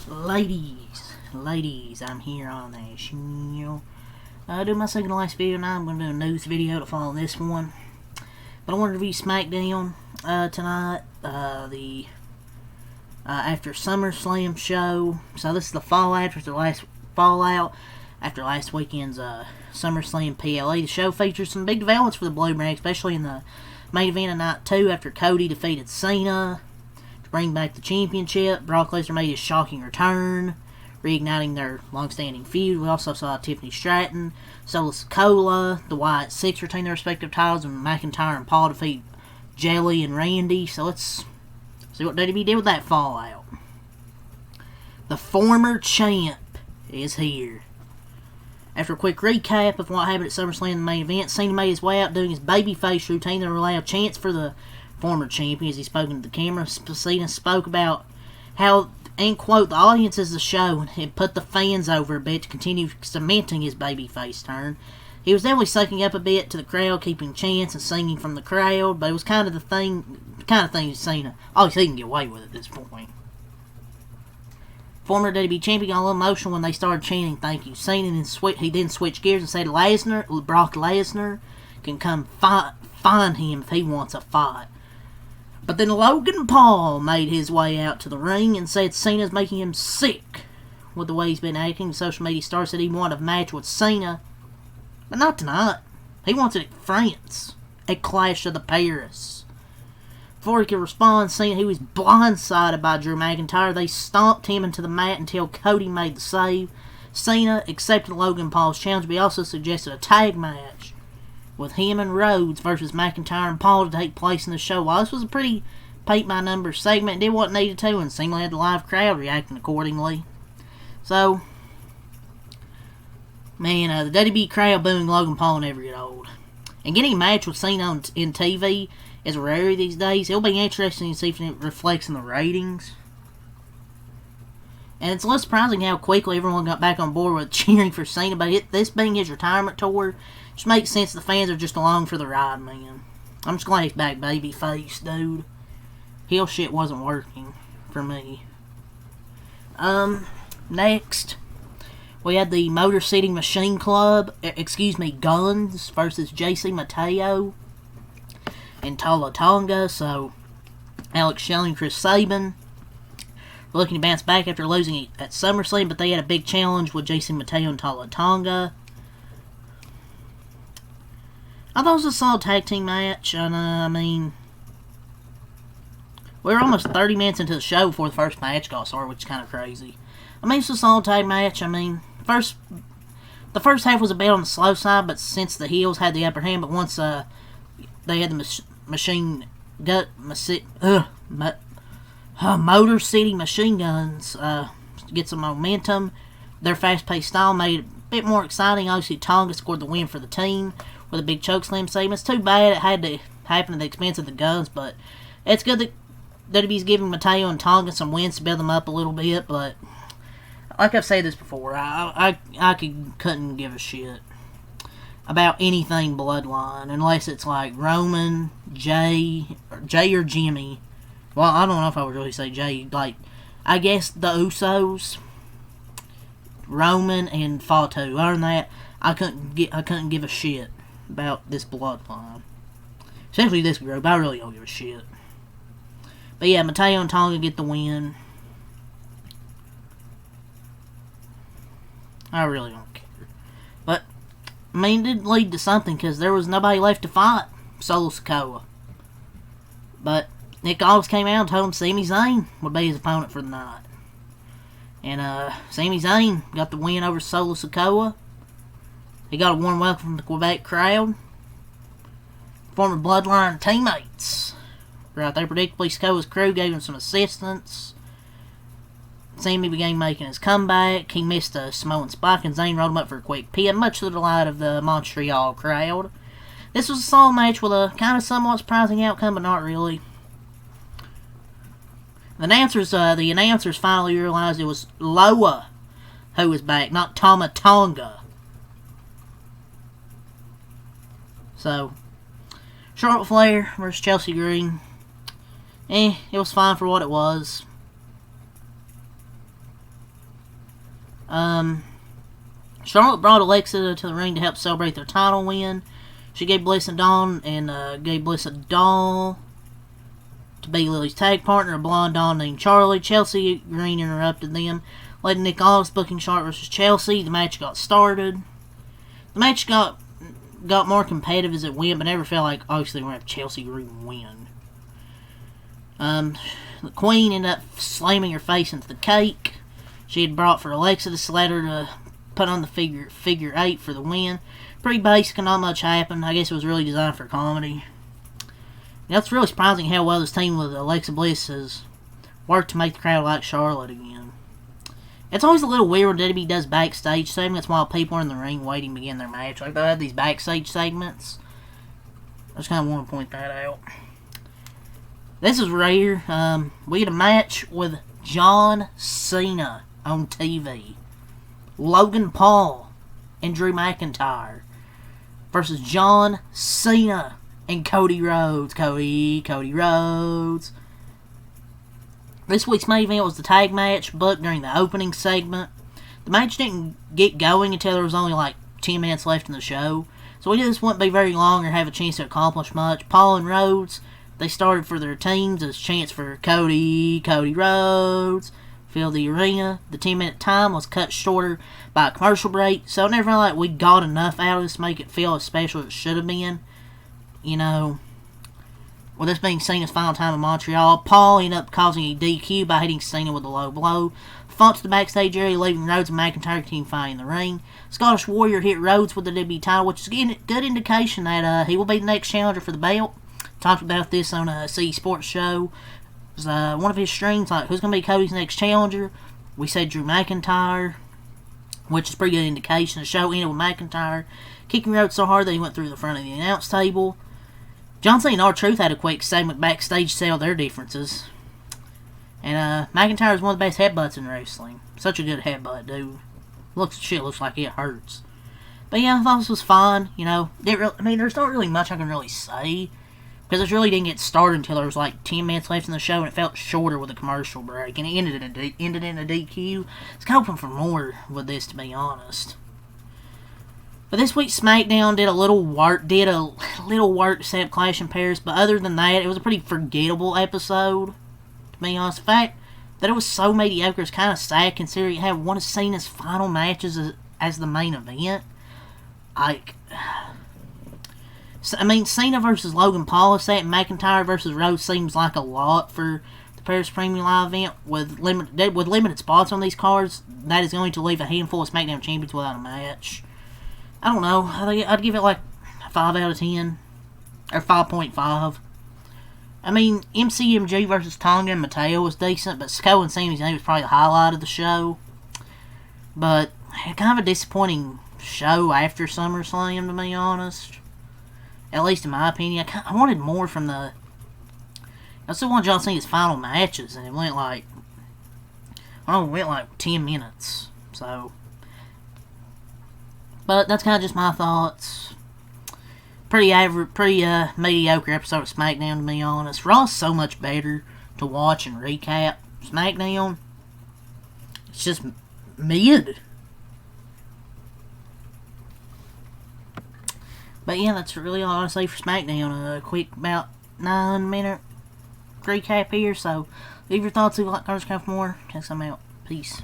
Ladies, I'm here on the channel. I do my second to last video now. I'm going to do a news video to follow this one. But I wanted to review Smackdown tonight. After SummerSlam show. So this is the fallout after last weekend's SummerSlam PLA. The show features some big developments for the Blue Brand, especially in the main event of night 2 after Cody defeated Cena to bring back the championship. Brock Lesnar made his shocking return, reigniting their long-standing feud. We also saw Tiffany Stratton, Solo Sikoa, the Wyatt Six retain their respective titles, and McIntyre and Paul defeat Jelly and Randy. So let's see what WWE did with that fallout. The former champ is here. After a quick recap of what happened at SummerSlam in the main event, Cena made his way out doing his babyface routine that allowed chance for the former champion as he spoke into the camera. Cena spoke about how, and quote, the audience is the show and put the fans over a bit to continue cementing his babyface turn. He was definitely sucking up a bit to the crowd, keeping chants and singing from the crowd, but it was kind of the thing Cena, obviously he can get away with at this point. Former WWE champion got a little emotional when they started chanting "Thank you." Cena he then switched gears and said Brock Lesnar can come find him if he wants a fight. But then Logan Paul made his way out to the ring and said Cena's making him sick with the way he's been acting. The social media star said he wanted a match with Cena, but not tonight. He wants it at France, at Clash of the Paris. Before he could respond, Cena, he was blindsided by Drew McIntyre. They stomped him into the mat until Cody made the save. Cena accepted Logan Paul's challenge, but he also suggested a tag match with him and Rhodes versus McIntyre and Paul to take place in the show. While this was a pretty paint-by-numbers segment, it did what it needed to, and seemingly had the live crowd reacting accordingly. So, man, the WWE crowd booing Logan Paul never get old. And getting a match with Cena in TV is rare these days. It'll be interesting to see if it reflects in the ratings. And it's less surprising how quickly everyone got back on board with cheering for Cena, but this being his retirement tour, just makes sense the fans are just along for the ride, man. I'm just glad he's back babyface, dude. Heel shit wasn't working for me. Next, we had the Motor City Machine Club, Guns versus JC Mateo and Tala Tonga. So, Alex Shelley and Chris Sabin were looking to bounce back after losing at SummerSlam, but they had a big challenge with JC Mateo and Tala Tonga. I thought it was a solid tag team match, and I mean, we were almost 30 minutes into the show before the first match got started, which is kind of crazy. I mean, it's a solid tag match. I mean, the first half was a bit on the slow side, but since the heels had the upper hand, but once they had the Motor City Machine Guns get some momentum. Their fast-paced style made it a bit more exciting. Obviously, Tonga scored the win for the team with a big chokeslam segment. It's too bad it had to happen at the expense of the Guns, but it's good that WWE's giving Mateo and Tonga some wins to build them up a little bit, but like I've said this before, I couldn't give a shit about anything Bloodline unless it's like Roman, Jay or Jimmy. Well, I don't know if I would really say Jay. Like, I guess the Usos, Roman, and Fatu. Other than that, I couldn't give a shit about this Bloodline, especially this group. I really don't give a shit. But yeah, Mateo and Tonga get the win. I really don't care. But, I mean, it did lead to something because there was nobody left to fight Solo Sikoa. But Nick Aldis came out and told him Sami Zayn would be his opponent for the night. And Sami Zayn got the win over Solo Sikoa. He got a warm welcome from the Quebec crowd. Former Bloodline teammates were out there. Predictably, Sikoa's crew gave him some assistance. Sami began making his comeback. He missed a Samoan spike, and Zayn rolled him up for a quick pin, much to the delight of the Montreal crowd. This was a solid match with a kind of somewhat surprising outcome, but not really. The announcers finally realized it was Loa who was back, not Tama Tonga. So, Charlotte Flair versus Chelsea Green. It was fine for what it was. Charlotte brought Alexa to the ring to help celebrate their title win. She gave Bliss a doll to be Lily's tag partner, a blonde doll named Charlie. Chelsea Green interrupted them, letting Nick Aldis booking Charlotte versus Chelsea. The match got started. The match got more competitive as it went, but never felt like obviously we're going to have Chelsea Green win. The Queen ended up slamming her face into the cake she had brought for Alexa. This led her to put on the figure 8 for the win. Pretty basic and not much happened. I guess it was really designed for comedy. Now, it's really surprising how well this team with Alexa Bliss has worked to make the crowd like Charlotte again. It's always a little weird when WWE does backstage segments while people are in the ring waiting to begin their match. Like, they have these backstage segments. I just kind of want to point that out. This is rare. We had a match with John Cena on TV. Logan Paul and Drew McIntyre versus John Cena and Cody Rhodes. Cody Rhodes. This week's main event was the tag match booked during the opening segment. The match didn't get going until there was only like 10 minutes left in the show, so we knew this wouldn't be very long or have a chance to accomplish much. Paul and Rhodes, they started for their teams as chants for Cody Rhodes filled the arena. The 10-minute time was cut shorter by a commercial break, so it never felt like we got enough out of this to make it feel as special as it should have been. You know, with this being Cena's final time in Montreal, Paul ended up causing a DQ by hitting Cena with a low blow. Fought to the backstage area, leaving Rhodes and McIntyre team fighting in the ring. Scottish Warrior hit Rhodes with the WWE title, which is a good indication that he will be the next challenger for the belt. Talked about this on a CE Sports show. It was one of his streams, like, who's going to be Cody's next challenger? We said Drew McIntyre, which is a pretty good indication. The show ended with McIntyre kicking Rhodes so hard that he went through the front of the announce table. John Cena and R-Truth had a quick segment backstage to sell their differences. And McIntyre is one of the best headbutts in wrestling. Such a good headbutt, dude. Looks like it hurts. But yeah, I thought this was fun. You know, there's not really much I can really say, because it really didn't get started until there was like 10 minutes left in the show, and it felt shorter with a commercial break, and it ended in a DQ. I was hoping for more with this, to be honest. But this week's Smackdown did a little work to set up Clash in Paris, but other than that, it was a pretty forgettable episode, to be honest. The fact that it was so mediocre is kind of sad, considering it had one of Cena's final matches as the main event. Like, I mean, Cena versus Logan Paul is that, and McIntyre versus Rhodes seems like a lot for the Paris Premium Live event. With limited spots on these cards, that is going to leave a handful of SmackDown champions without a match. I don't know. I'd give it like 5 out of 10. Or 5.5. I mean, MCMG versus Tonga and Mateo was decent, but Sco and Sami Zayn was probably the highlight of the show. But, kind of a disappointing show after SummerSlam, to be honest. At least in my opinion. I wanted more from the... I still wanted y'all to see his final matches, and it went like... I don't know, it went like 10 minutes. So... But that's kind of just my thoughts. Pretty mediocre episode of SmackDown, to be honest. Raw's so much better to watch and recap. SmackDown, it's just mid. But yeah, that's really all I want to say for SmackDown. A quick, about 9-minute recap here. So leave your thoughts, leave a like, comments, comment for more. Check some out. Peace.